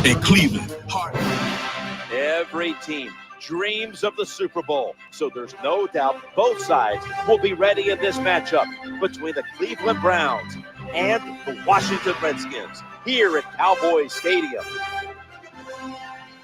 in Cleveland. Every team dreams of the Super Bowl, so there's no doubt both sides will be ready in this matchup between the Cleveland Browns and the Washington Redskins here at Cowboys Stadium.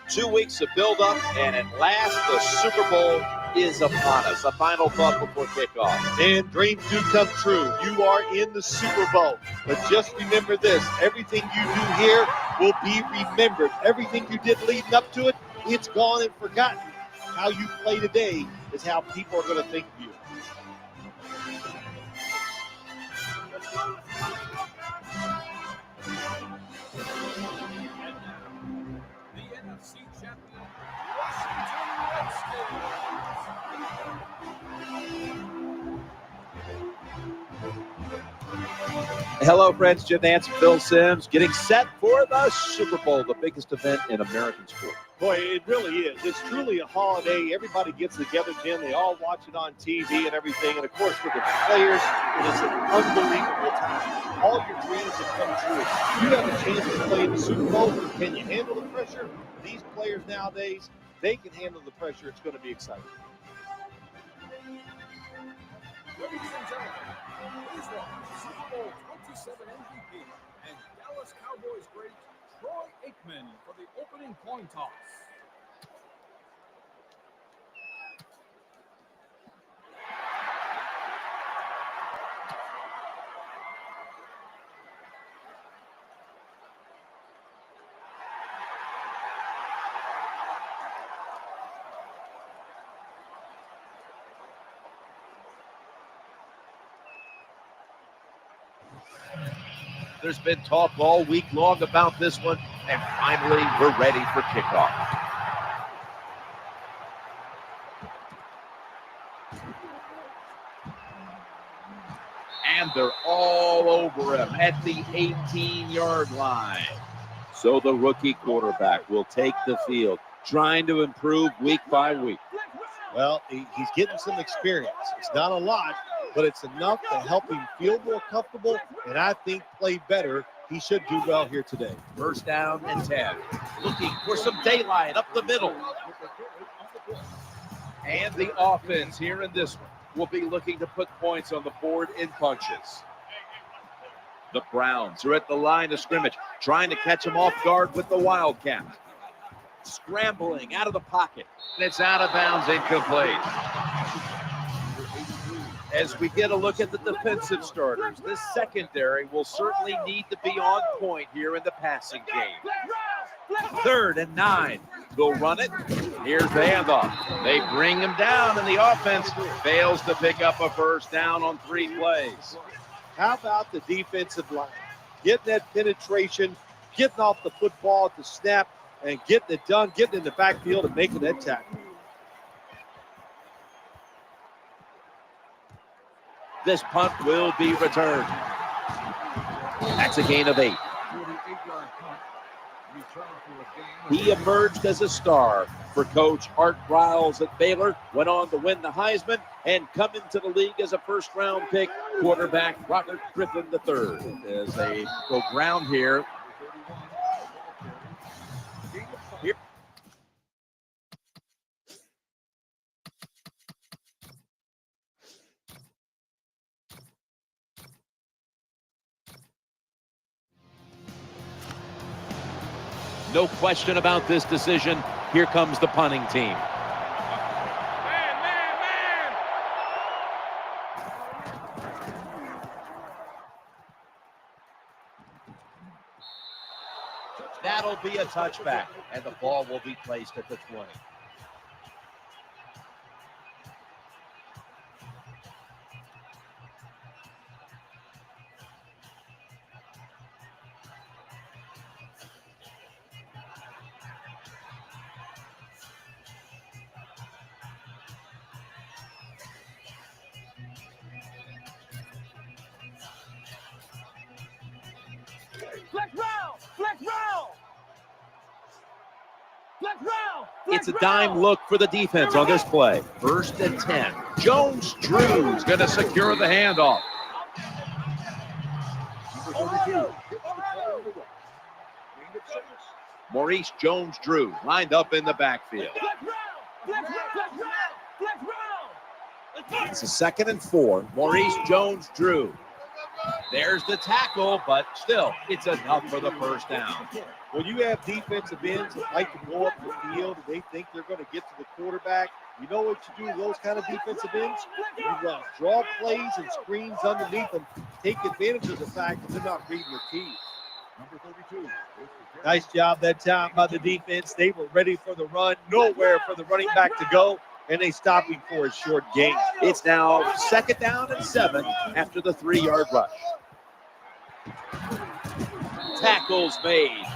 2 weeks of build-up, and at last the Super Bowl is upon us. A final thought before kickoff. And dreams do come true. You are in the Super Bowl. But just remember this, everything you do here will be remembered. Everything you did leading up to it, it's gone and forgotten. How you play today is how people are going to think of you. The NFC champion, Washington Redskins. Hello, friends. Jim Nance, Phil Simms, getting set for the Super Bowl, the biggest event in American sport. Boy, it really is. It's truly a holiday. Everybody gets together, Jim. They all watch it on TV and everything. And, of course, for the players, it is an unbelievable time. All your dreams have come true. You have a chance to play in the Super Bowl. Can you handle the pressure? These players nowadays, they can handle the pressure. It's going to be exciting. Ladies and gentlemen, please welcome Super Bowl 27 MVP and Dallas Cowboys great Troy Aikman for the opening coin toss. There's been talk all week long about this one, and finally we're ready for kickoff. And they're all over him at the 18-yard line. So the rookie quarterback will take the field, trying to improve week by week. Well, he's getting some experience. It's not a lot, but it's enough to help him feel more comfortable and I think play better. He should do well here today. First down and 10. Looking for some daylight up the middle. And the offense here in this one will be looking to put points on the board in bunches. The Browns are at the line of scrimmage, trying to catch him off guard with the Wildcat. Scrambling out of the pocket, and it's out of bounds, incomplete. As we get a look at the defensive starters, this secondary will certainly need to be on point here in the passing game. 3rd and 9. They'll run it. Here's the handoff. They bring him down, and the offense fails to pick up a first down on 3 plays. How about the defensive line? Getting that penetration, getting off the football at the snap, and getting it done, getting in the backfield and making that tackle. This punt will be returned. That's a gain of 8. He emerged as a star for Coach Art Briles at Baylor, went on to win the Heisman, and come into the league as a first-round pick, quarterback Robert Griffin III. As they go ground here. No question about this decision. Here comes the punting team. That'll be a touchback, and the ball will be placed at the 20. It's a dime look for the defense on this play. 1st and 10. Jones-Drew's going to secure the handoff. Maurice Jones-Drew lined up in the backfield. It's a 2nd and 4. Maurice Jones-Drew. There's the tackle, but still, it's enough for the first down. When you have defensive ends that like to go up the field and they think they're going to get to the quarterback, you know what you do with those kind of defensive ends? You run draw plays and screens underneath them. Take advantage of the fact that they're not reading your keys. Number 32. Nice job that time by the defense. They were ready for the run, nowhere for the running back to go, and they stopped him for a short gain. It's now 2nd down and 7 after the 3-yard rush. Tackles made.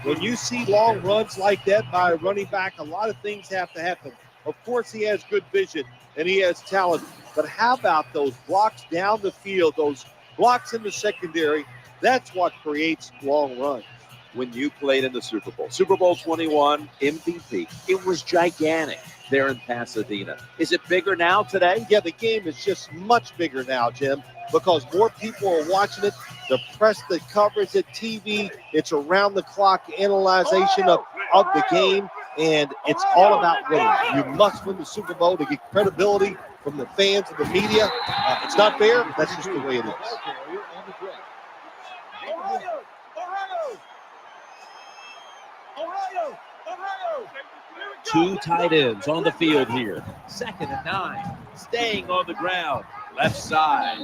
When you see long runs like that by a running back, a lot of things have to happen. Of course, he has good vision and he has talent, but how about those blocks down the field, those blocks in the secondary? That's what creates long runs. When you played in the Super Bowl 21 MVP, it was gigantic there in Pasadena. Is it bigger now today? Yeah, the game is just much bigger now, Jim, because more people are watching it. The press, the coverage, the TV, it's around-the-clock analyzation of the game, and it's all about winning. You must win the Super Bowl to get credibility from the fans and the media. It's not fair, but that's just the way it is. Two tight ends on the field here. 2nd and 9, staying on the ground, left side.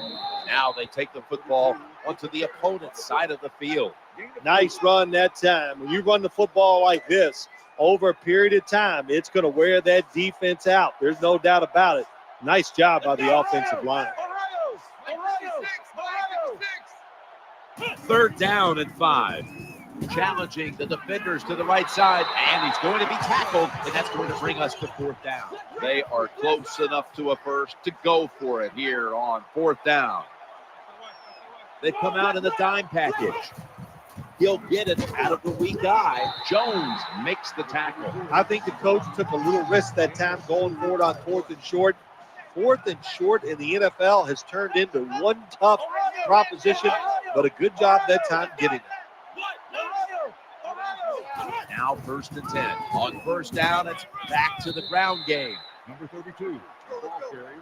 Now they take the football onto the opponent's side of the field. Nice run that time. When you run the football like this over a period of time, it's going to wear that defense out. There's no doubt about it. Nice job by the offensive line. 3rd down and 5. Challenging the defenders to the right side, and he's going to be tackled, and that's going to bring us to 4th down. They are close enough to a first to go for it here on 4th down. They come out in the dime package. He'll get it out of the weak eye. Jones makes the tackle. I think the coach took a little risk that time going forward on 4th and short. 4th and short in the NFL has turned into one tough proposition, but a good job that time getting it. Now 1st and 10. On 1st down, it's back to the ground game. Number 32. Ball carries.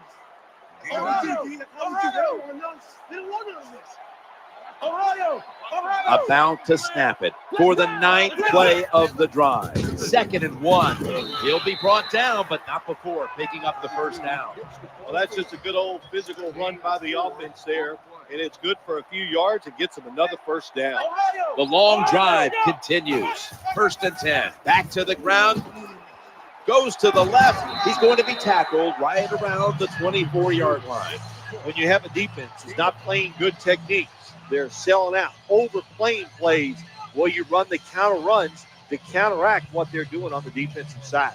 About to snap it for the 9th play of the drive. 2nd and 1. He'll be brought down, but not before picking up the 1st down. Well, that's just a good old physical run by the offense there, and it's good for a few yards and gets them another 1st down. The long drive continues. 1st and 10. Back to the ground. Goes to the left. He's going to be tackled right around the 24-yard line. When you have a defense that's not playing good techniques, they're selling out, overplaying plays. Well, you run the counter runs to counteract what they're doing on the defensive side.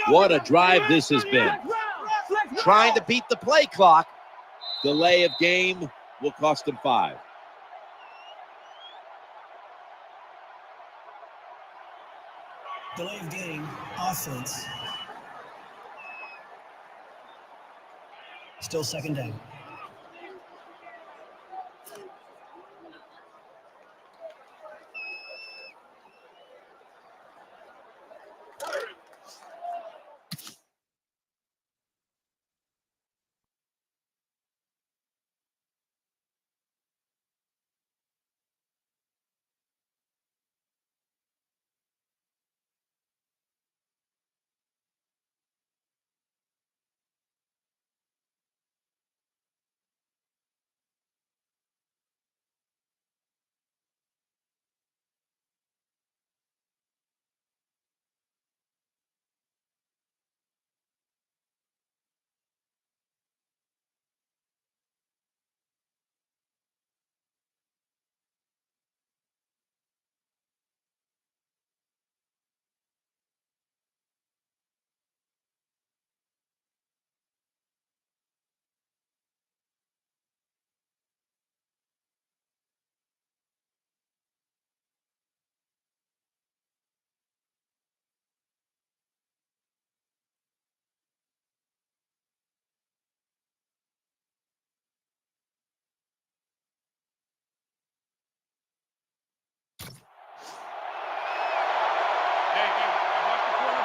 What a drive this has been. Trying to beat the play clock. Delay of game will cost them 5. Delay of game, offense. Still 2nd down.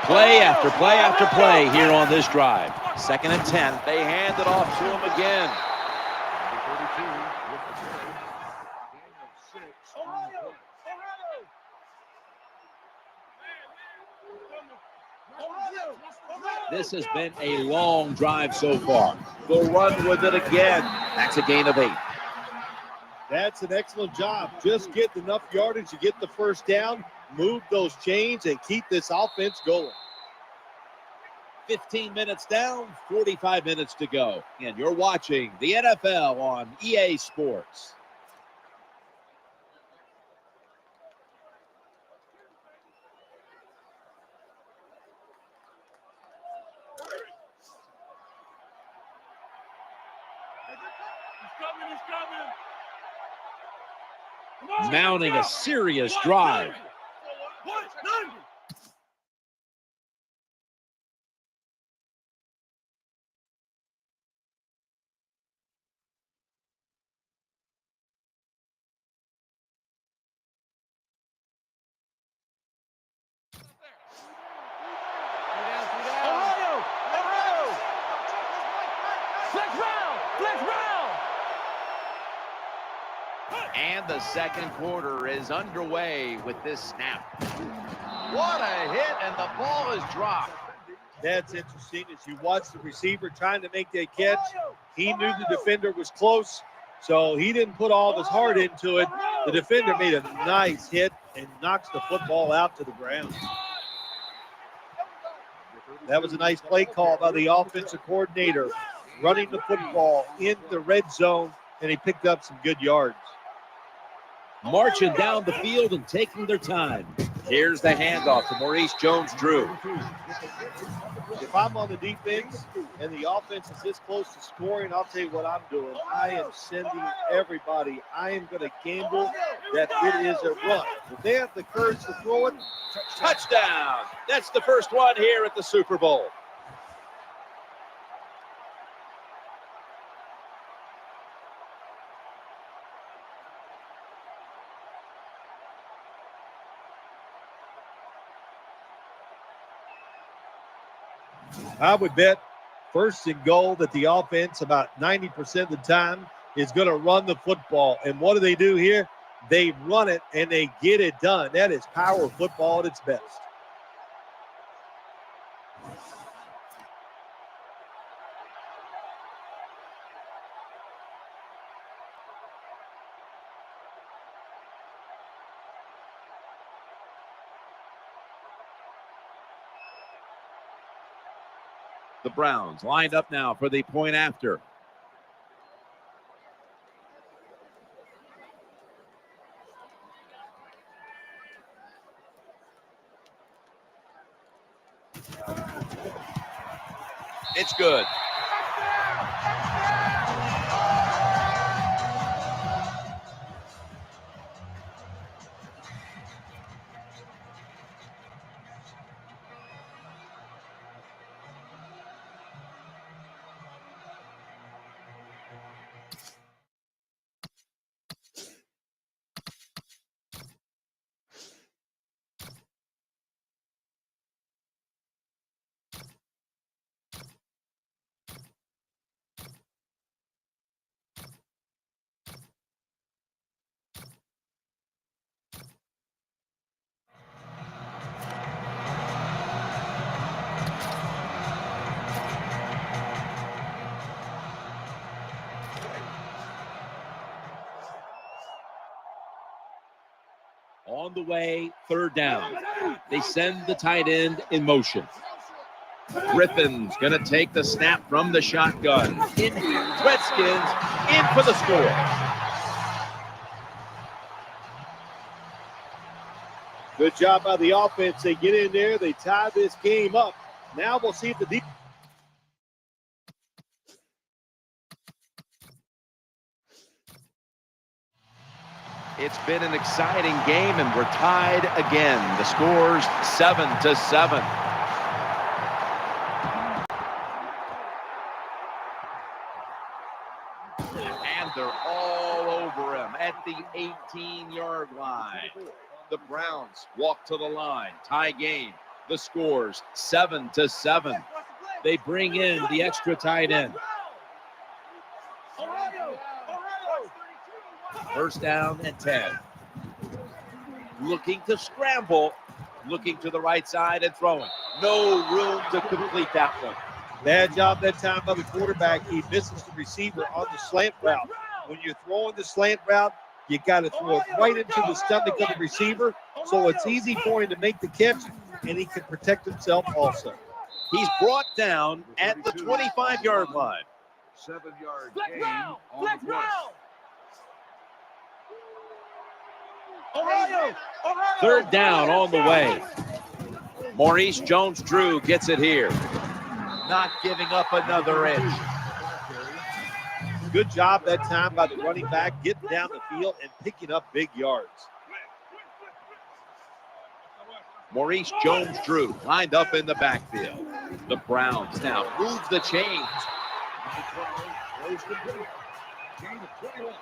Play after play after play here on this drive. 2nd and 10. They hand it off to him again. This has been a long drive so far. They'll run with it again. That's a gain of 8. That's an excellent job. Just get enough yardage to get the first down, move those chains, and keep this offense going. 15 minutes down, 45 minutes to go. And you're watching the NFL on EA Sports. Mounting a serious drive. And the second quarter is underway with this snap. What a hit, and the ball is dropped. That's interesting. As you watch the receiver trying to make that catch, he knew the defender was close, so he didn't put all of his heart into it. The defender made a nice hit and knocks the football out to the ground. That was a nice play call by the offensive coordinator, running the football in the red zone, and he picked up some good yards. Marching down the field and taking their time. Here's the handoff to Maurice Jones-Drew. If I'm on the defense and the offense is this close to scoring, I'll tell you what I'm doing. I am sending everybody. I am going to gamble that it is a run. If they have the courage to throw it, Touchdown. That's the first one here at the Super Bowl. I would bet 1st and goal that the offense about 90% of the time is going to run the football. And what do here? They run it and they get it done. That is power football at its best. The Browns lined up now for the point after. It's good. On the way, 3rd down. They send the tight end in motion. Griffin's going to take the snap from the shotgun. Indians, Redskins, in for the score. Good job by the offense. They get in there. They tie this game up. Now we'll see if the defense. It's been an exciting game, and we're tied again. The score's 7-7. And they're all over him at the 18-yard line. The Browns walk to the line. Tie game. The score's 7-7. They bring in the extra tight end. First down and 10. Looking to scramble. Looking to the right side and throwing. No room to complete that one. Bad job that time by the quarterback. He misses the receiver on the slant route. When you're throwing the slant route, you got to throw it right into the stomach of the receiver, so it's easy for him to make the catch, and he can protect himself also. He's brought down at the 25-yard line. 7-yard gain on the play. Third down on the way. Maurice Jones-Drew gets it here. Not giving up another inch. Good job that time by the running back, getting down the field and picking up big yards. Maurice Jones-Drew lined up in the backfield. The Browns now move the chains. Gain of 21.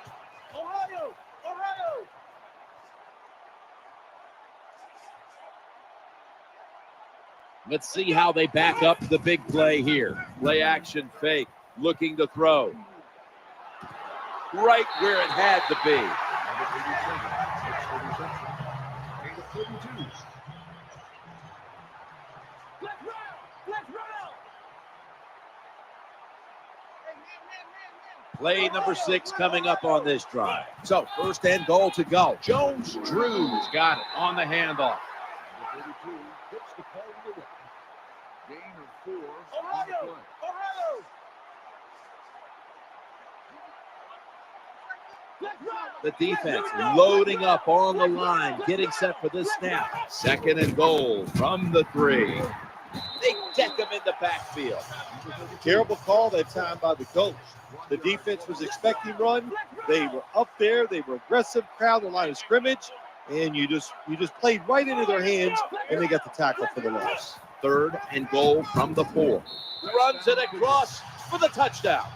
Let's see how they back up the big play here. Play action fake, looking to throw. Right where it had to be. Gain of 32. Play number 6 coming up on this drive. So first and goal to go. Jones-Drew's got it on the handoff. Number 32 puts the ball in the way. Gain of 4 on the play. The defense loading up on the line, getting set for this snap. Second and goal from the 3. They deck him in the backfield. Terrible call that time by the coach. The defense was expecting run. They were up there. They were aggressive, crowd the line of scrimmage, and you just played right into their hands, and they got the tackle for the loss. Third and goal from the 4. Runs it across for the touchdown.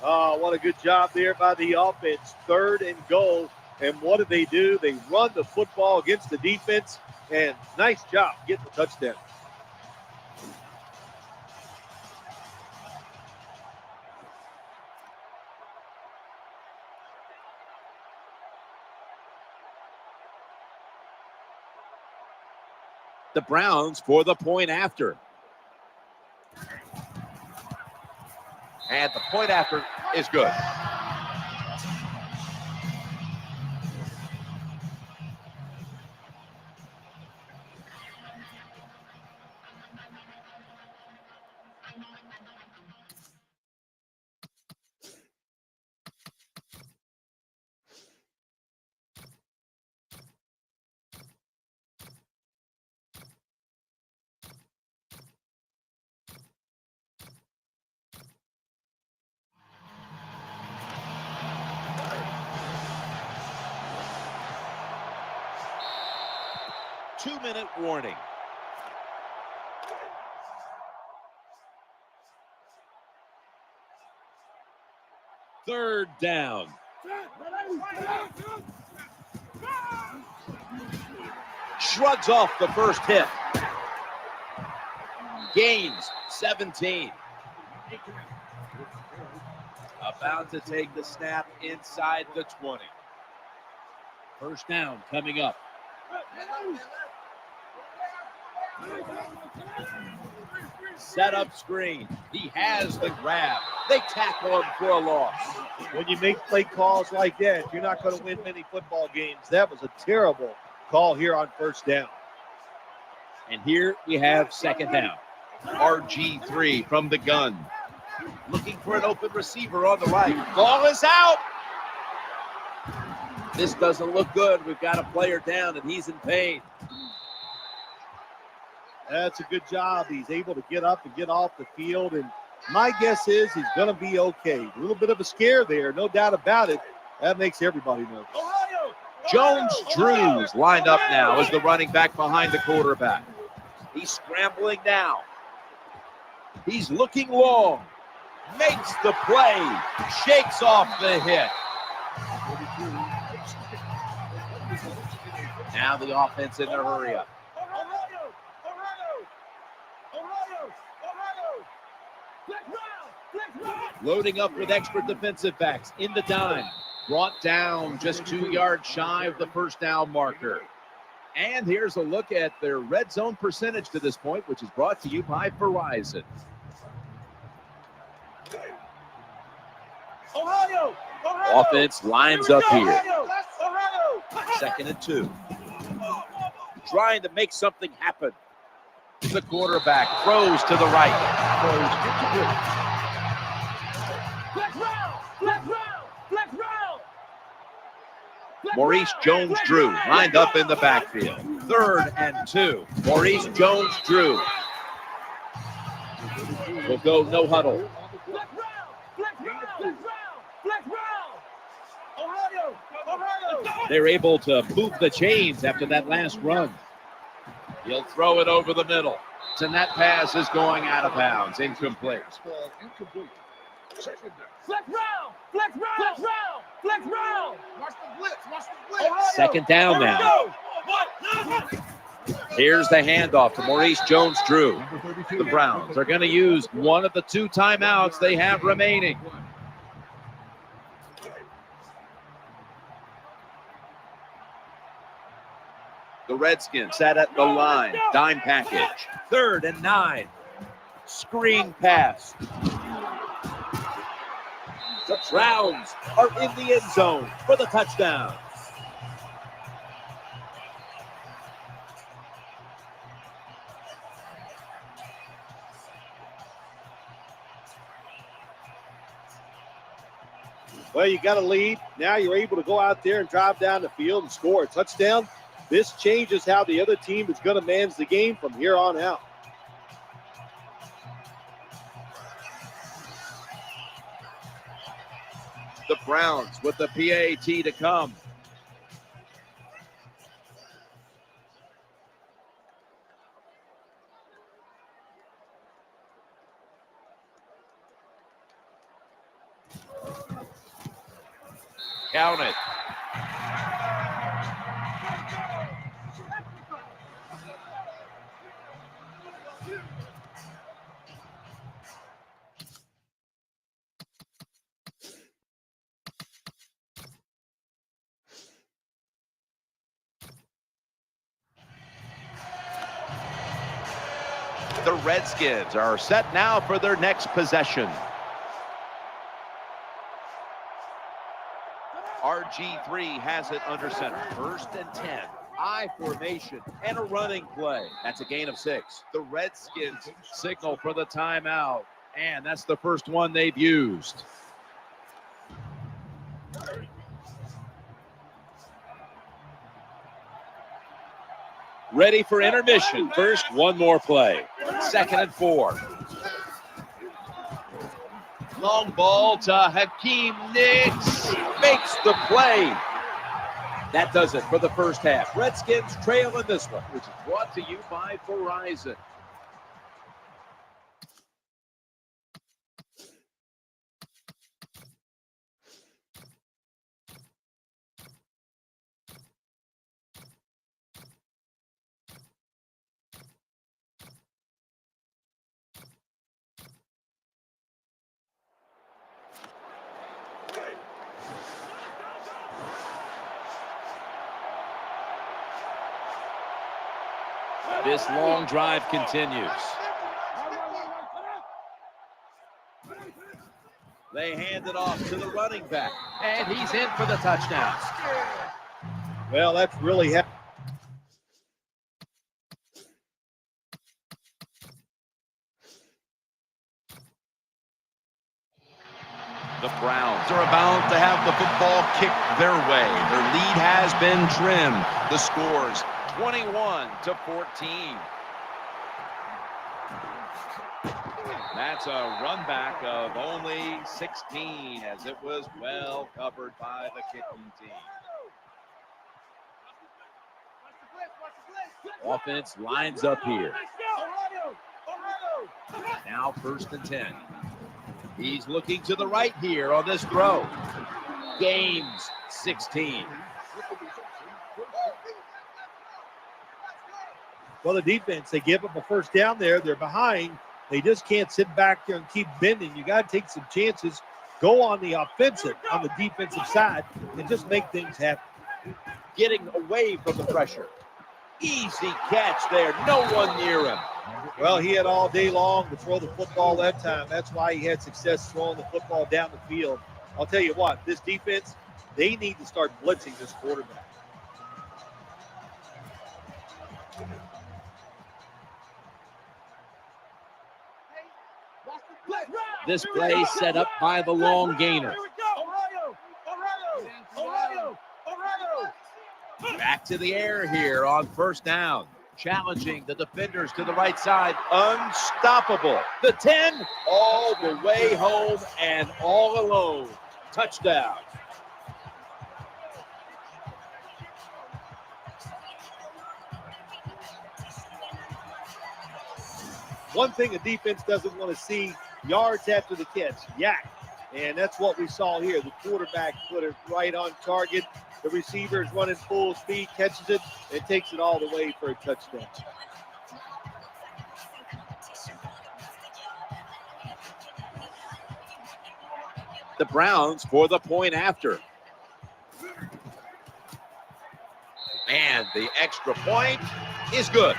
Oh, what a good job there by the offense. Third and goal. And what did they do? They run the football against the defense, and nice job getting the touchdown. The Browns for the point after. And the point after is good. Two-minute warning. Third down. Shrugs off the first hit. Gains 17. About to take the snap inside the 20. First down coming up. Set up screen. He has the grab. They tackle him for a loss. When you make play calls like that, you're not going to win many football games. That was a terrible call here on first down. And here we have second down. RG3 from the gun. Looking for an open receiver on the right. Ball is out. This doesn't look good. We've got a player down, and he's in pain. That's a good job. He's able to get up and get off the field, and my guess is he's going to be okay. A little bit of a scare there, no doubt about it. That makes everybody nervous. Jones-Drew's lined up now as the running back behind the quarterback. He's scrambling now. He's looking long. Makes the play. Shakes off the hit. Now the offense in their hurry up. Loading up with extra defensive backs in the dime. Brought down just 2 yards shy of the first down marker. And here's a look at their red zone percentage to this point, which is brought to you by Verizon. Offense lines up here. 2nd and 2. Trying to make something happen. The quarterback throws to the right. Maurice Jones-Drew lined up in the backfield. 3rd and 2. Maurice Jones-Drew will go no huddle. They're able to move the chains after that last run. He'll throw it over the middle. And that pass is going out of bounds. Incomplete. Flex round! Watch the blitz! 2nd down now. Here's the handoff to Maurice Jones-Drew. The Browns are going to use one of the 2 timeouts they have remaining. The Redskins sat at the line. Dime package. 3rd and 9. Screen pass. The Browns are in the end zone for the touchdown. Well, you got a lead. Now you're able to go out there and drive down the field and score a touchdown. This changes how the other team is going to manage the game from here on out. The Browns with the PAT to come. Count it. The Redskins are set now for their next possession. RG3 has it under center. 1st and 10. I formation and a running play. That's a gain of 6. The Redskins signal for the timeout, and that's the first one they've used. Ready for intermission. First, one more play. 2nd and 4. Long ball to Hakeem Nicks. Makes the play. That does it for the first half. Redskins trail in this one, which is brought to you by Verizon. This long drive continues. They hand it off to the running back, and he's in for the touchdown. Well, that's really happened. The Browns are about to have the football kicked their way. Their lead has been trimmed. The score's 21-14. That's a run back of only 16, as it was well covered by the kicking team. Offense lines up here. Now 1st and 10. He's looking to the right here on this throw. Gains 16. Well, the defense, they give up a first down there. They're behind. They just can't sit back there and keep bending. You got to take some chances. Go on the defensive side, and just make things happen. Getting away from the pressure. Easy catch there. No one near him. Well, he had all day long to throw the football that time. That's why he had success throwing the football down the field. I'll tell you what, this defense, they need to start blitzing this quarterback. This play set up by the long gainer. Back to the air here on 1st down. Challenging the defenders to the right side. Unstoppable. The 10 all the way home and all alone. Touchdown. One thing a defense doesn't want to see, yards after the catch, yak. And that's what we saw here. The quarterback put it right on target. The receiver is running full speed, catches it, and takes it all the way for a touchdown. The Browns for the point after. And the extra point is good.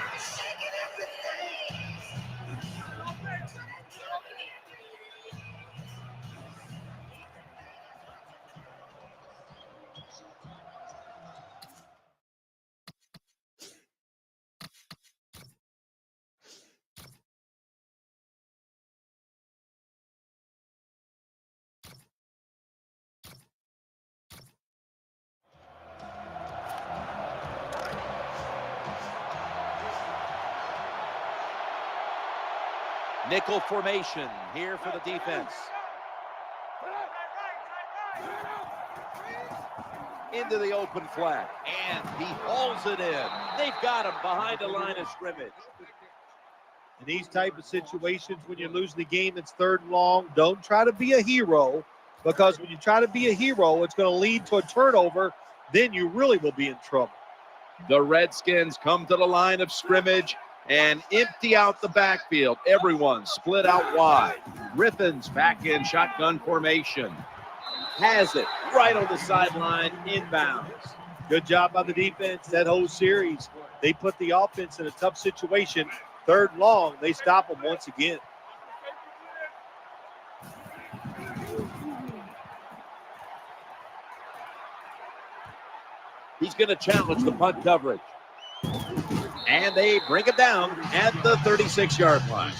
Nickel formation here for the defense. Into the open flat, and he hauls it in. They've got him behind the line of scrimmage. In these type of situations, when you're losing the game, it's 3rd and long. Don't try to be a hero, because when you try to be a hero, it's going to lead to a turnover. Then you really will be in trouble. The Redskins come to the line of scrimmage and empty out the backfield. Everyone split out wide. Griffin's back in shotgun formation. Has it right on the sideline, inbounds. Good job by the defense that whole series. They put the offense in a tough situation. 3rd and long, they stop them once again. He's going to challenge the punt coverage. And they bring it down at the 36-yard line.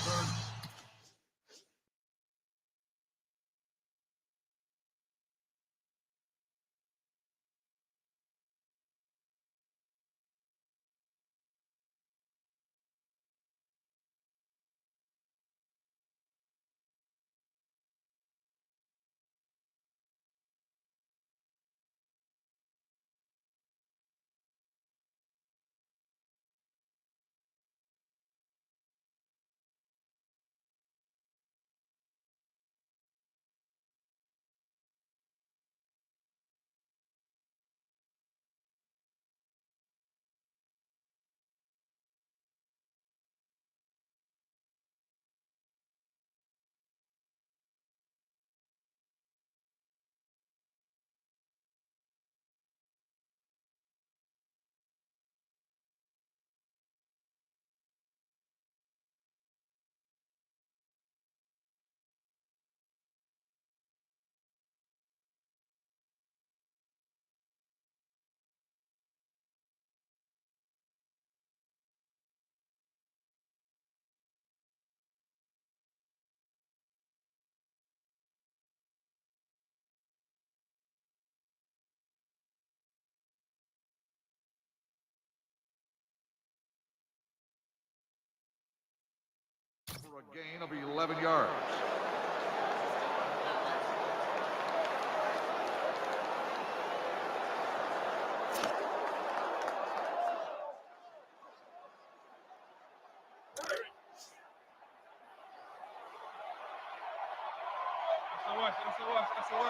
For a gain of 11 yards.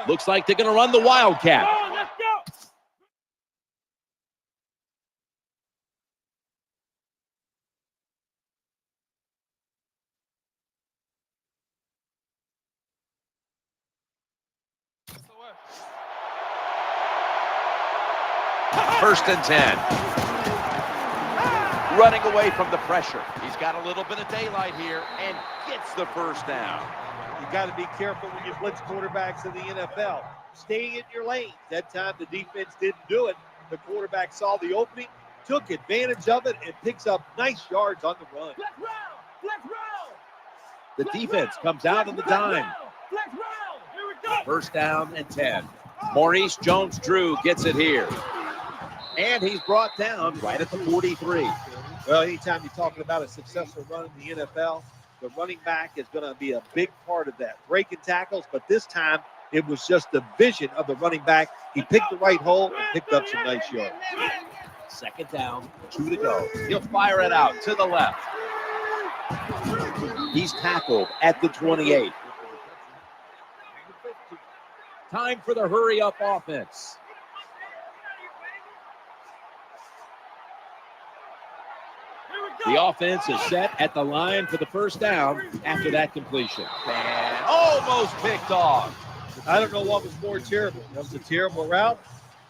Looks like they're going to run the Wildcat. First and 10. Running away from the pressure. He's got a little bit of daylight here and gets the first down. You got to be careful when you blitz quarterbacks in the NFL. Staying in your lane. That time the defense didn't do it. The quarterback saw the opening, took advantage of it, and picks up nice yards on the run. The defense comes out on the dime. First down and 10. Maurice Jones-Drew gets it here. And he's brought down right at the 43. Well, anytime you're talking about a successful run in the NFL, the running back is going to be a big part of that. Breaking tackles, but this time it was just the vision of the running back. He picked the right hole and picked up some nice yards. Second down, 2 to go. He'll fire it out to the left. He's tackled at the 28. Time for the hurry-up offense. The offense is set at the line for the first down after that completion. And almost picked off. I don't know what was more terrible. That was a terrible route,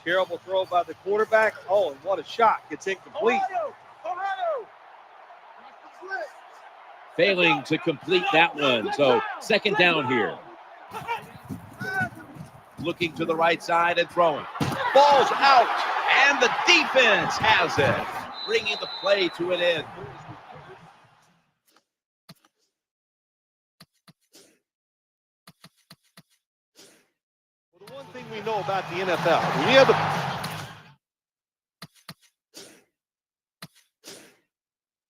terrible throw by the quarterback. Oh, and what a shot. It's incomplete. Failing to complete that one. So second down here. Looking to the right side and throwing. Ball's out, and the defense has it, bringing the play to an end. Well, the one thing we know about the NFL, when you have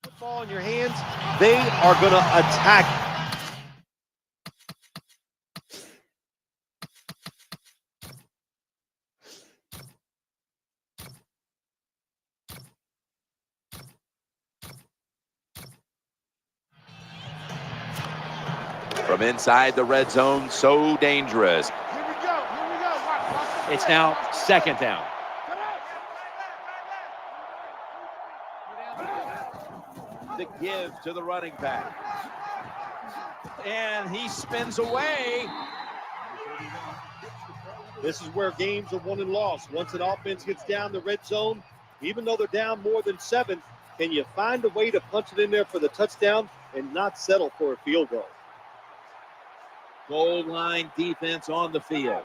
the ball in your hands, they are going to attack. From inside the red zone, so dangerous. Here we go. Watch It's now second down. The give to the running back. And he spins away. This is where games are won and lost. Once an offense gets down the red zone, even though they're down more than 7, can you find a way to punch it in there for the touchdown and not settle for a field goal? Goal line defense on the field.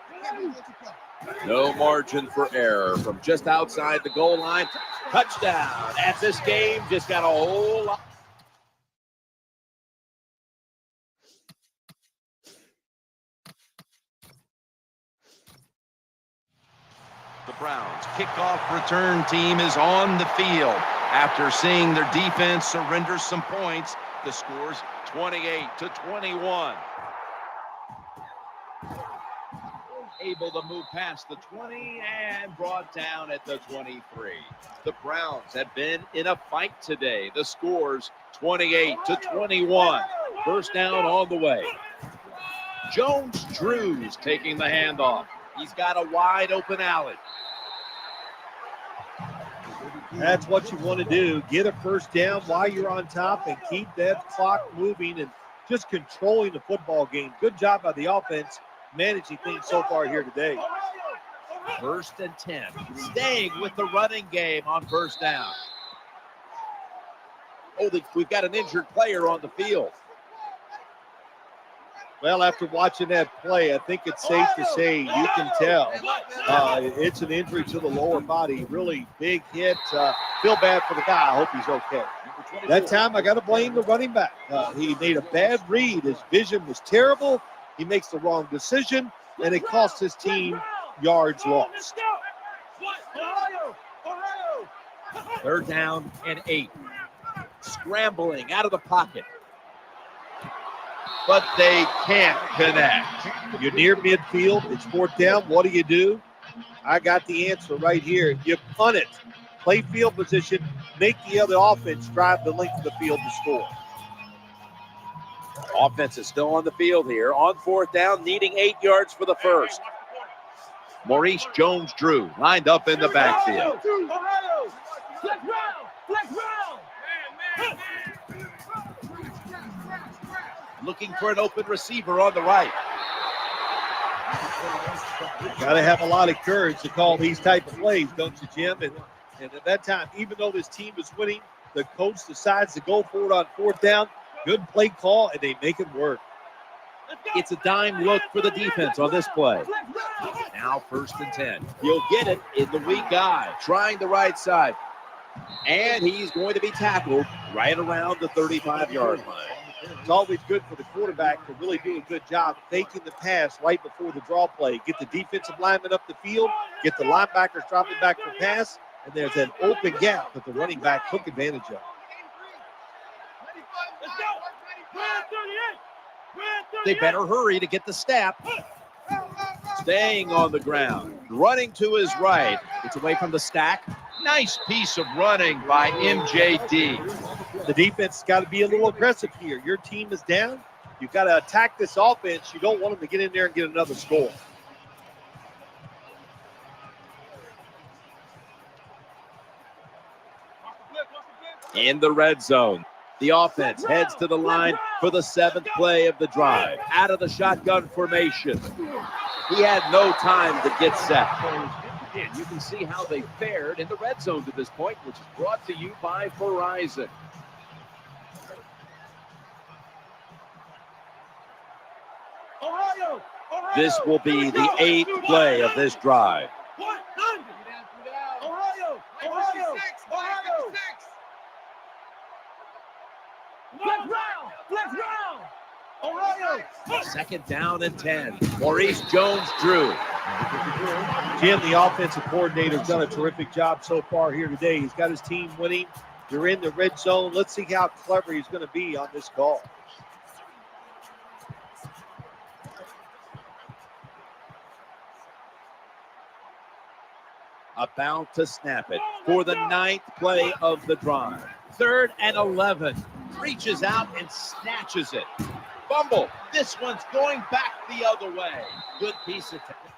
No margin for error from just outside the goal line. Touchdown. And this game just got a whole lot. The Browns kickoff return team is on the field. After seeing their defense surrender some points, the score's 28-21. Able to move past the 20 and brought down at the 23. The Browns have been in a fight today. The score's 28-21. First down on the way. Jones-Drew's taking the handoff. He's got a wide open alley. That's what you want to do. Get a first down while you're on top and keep that clock moving and just controlling the football game. Good job by the offense managing things so far here today. First and 10. Staying with the running game on first down. Oh, we've got an injured player on the field. Well, after watching that play, I think it's safe to say you can tell it's an injury to the lower body. Really big hit. Feel bad for the guy. I hope he's okay. That time I got to blame the running back. He made a bad read. His vision was terrible. He makes the wrong decision, and it cost his team yards lost. Third down and 8. Scrambling out of the pocket. But they can't connect. You're near midfield. It's fourth down. What do? I got the answer right here. You punt it. Play field position. Make the other offense drive the length of the field to score. Offense is still on the field here. On fourth down, needing 8 yards for the first. Maurice Jones-Drew lined up in the backfield. Looking for an open receiver on the right. Got to have a lot of courage to call these type of plays, don't you, Jim? And at that time, even though this team is winning, the coach decides to go for it on fourth down. Good play call, and they make it work. It's a dime look for the defense on this play. Now 1st and 10. He'll get it in the weak guy, trying the right side. And he's going to be tackled right around the 35-yard line. It's always good for the quarterback to really do a good job faking the pass right before the draw play. Get the defensive lineman up the field, get the linebackers dropping back for pass, and there's an open gap that the running back took advantage of. They better hurry to get the snap. Staying on the ground, running to his right. It's away from the stack. Nice piece of running by MJD. The defense has got to be a little aggressive here. Your team is down. You've got to attack this offense. You don't want them to get in there and get another score. In the red zone, the offense heads to the line for the 7th play of the drive. Out of the shotgun formation. He had no time to get set. And you can see how they fared in the red zone to this point, which is brought to you by Verizon. This will be the 8th play of this drive. Second down and 10. Maurice Jones-Drew. Jim, the offensive coordinator, has done a terrific job so far here today. He's got his team winning. They're in the red zone. Let's see how clever he's going to be on this call. About to snap it for the 9th play of the drive. 3rd and 11. Reaches out and snatches it. Fumble. This one's going back the other way. Good piece of technique.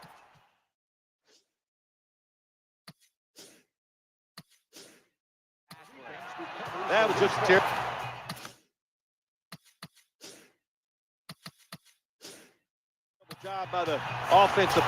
That was just a terrible job by the offensive.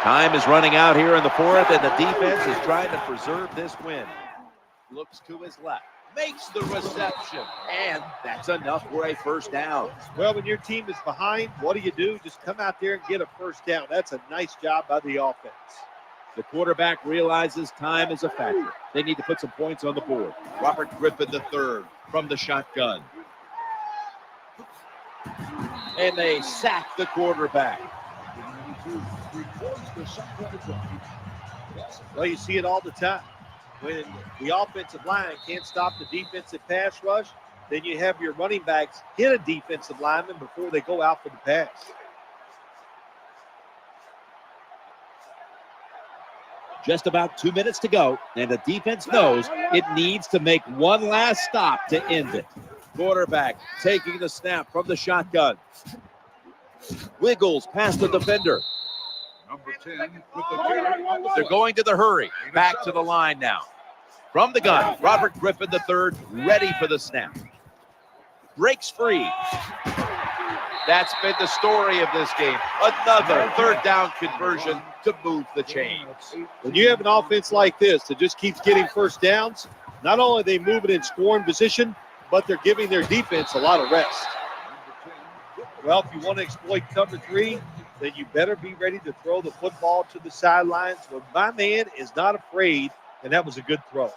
Time is running out here in the 4th, and the defense is trying to preserve this win. Looks to his left, makes the reception, and that's enough for a 1st down. Well, when your team is behind, what do? Just come out there and get a 1st down. That's a nice job by the offense. The quarterback realizes time is a factor. They need to put some points on the board. Robert Griffin III from the shotgun. And they sack the quarterback. Well, you see it all the time. When the offensive line can't stop the defensive pass rush, then you have your running backs hit a defensive lineman before they go out for the pass. Just about 2 minutes to go, and the defense knows it needs to make one last stop to end it. Quarterback taking the snap from the shotgun. Wiggles past the defender. Number 10 with the carry. They're going to the hurry. Back to the line now. From the gun, Robert Griffin III ready for the snap. Breaks free. That's been the story of this game. Another 3rd down conversion to move the chains. When you have an offense like this that just keeps getting 1st downs, not only are they moving in scoring position, but they're giving their defense a lot of rest. Well, if you want to exploit cover 3, then you better be ready to throw the football to the sidelines. Well, my man is not afraid, and that was a good throw.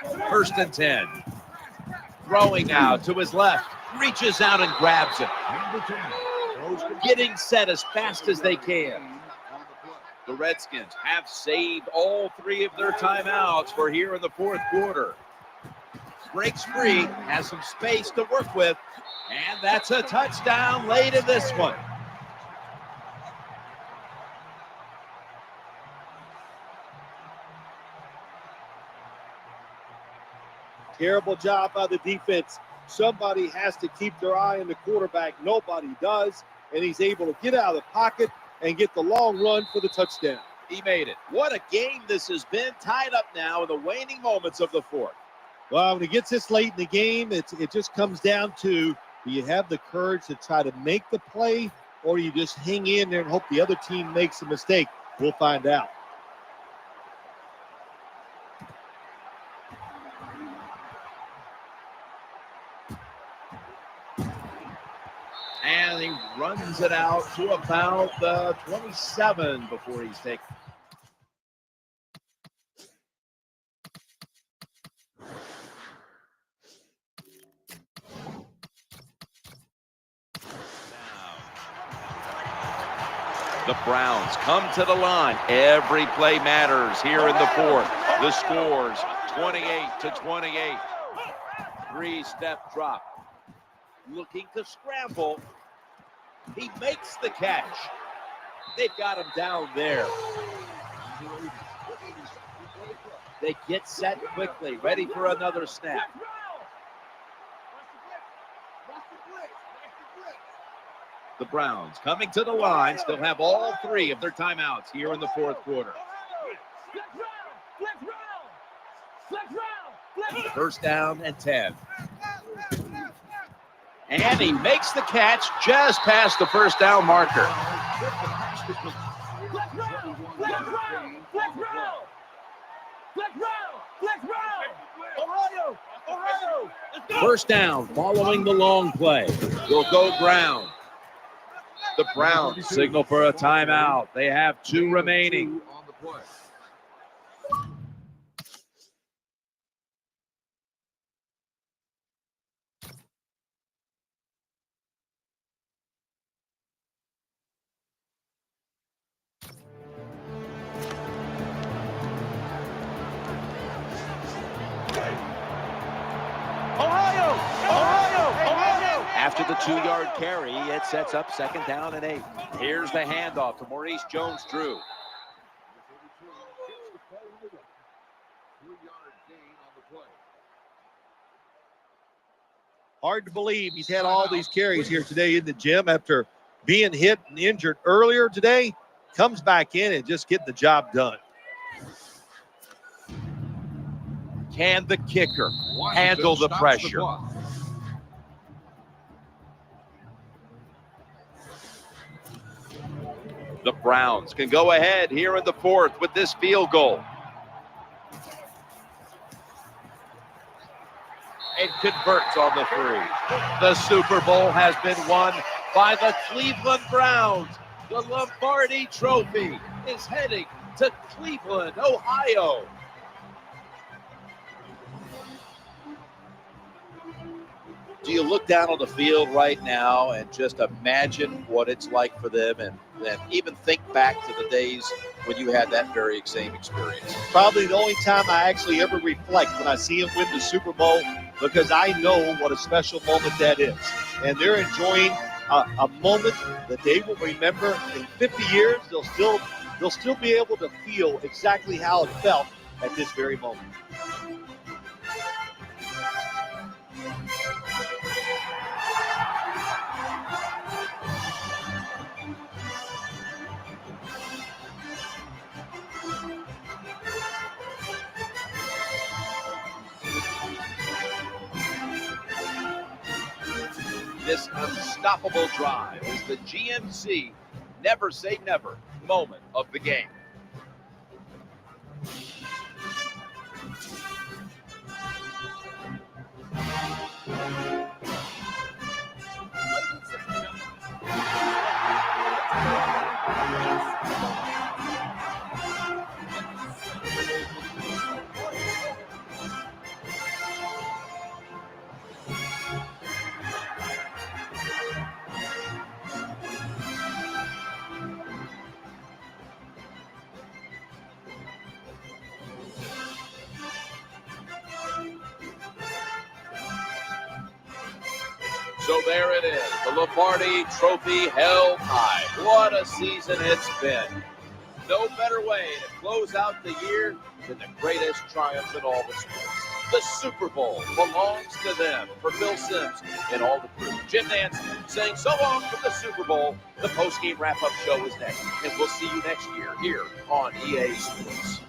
1st and 10. Throwing out to his left. Reaches out and grabs it. Getting set as fast as they can. The Redskins have saved all 3 of their timeouts for here in the 4th quarter. breaks free, has some space to work with, and that's a touchdown late in this one. Terrible job by the defense. Somebody has to keep their eye on the quarterback. Nobody does, and he's able to get out of the pocket and get the long run for the touchdown. He made it. What a game this has been, tied up now in the waning moments of the fourth. Well, when it gets this late in the game, it just comes down to, do you have the courage to try to make the play, or you just hang in there and hope the other team makes a mistake? We'll find out. And he runs it out to about the 27 before he's taken. The Browns come to the line. Every play matters here in the fourth. The score's 28-28. Three-step drop. Looking to scramble. He makes the catch. They've got him down there. They get set quickly, ready for another snap. The Browns coming to the line, still have all three of their timeouts here in the fourth quarter. First down and 10. And he makes the catch just past the first down marker. First down following the long play. Will go Brown. The Browns signal for a timeout. They have 2 remaining. After the 2-yard carry, it sets up second down and 8. Here's the handoff to Maurice Jones-Drew. Hard to believe he's had all these carries here today in the gym after being hit and injured earlier today. Comes back in and just get the job done. Can the kicker handle the pressure? The Browns can go ahead here in the fourth with this field goal. And converts on the 3. The Super Bowl has been won by the Cleveland Browns. The Lombardi Trophy is heading to Cleveland, Ohio. Do you look down on the field right now and just imagine what it's like for them and even think back to the days when you had that very same experience? Probably the only time I actually ever reflect when I see them win the Super Bowl, because I know what a special moment that is. And they're enjoying a moment that they will remember in 50 years. They'll still be able to feel exactly how it felt at this very moment. This unstoppable drive is the GMC Never Say Never moment of the game. So there it is, the Lombardi Trophy held high. What a season it's been. No better way to close out the year than the greatest triumph in all the sports. The Super Bowl belongs to them. For Bill Sims and all the crew, Jim Nance saying so long from the Super Bowl. The post-game wrap-up show is next, and we'll see you next year here on EA Sports.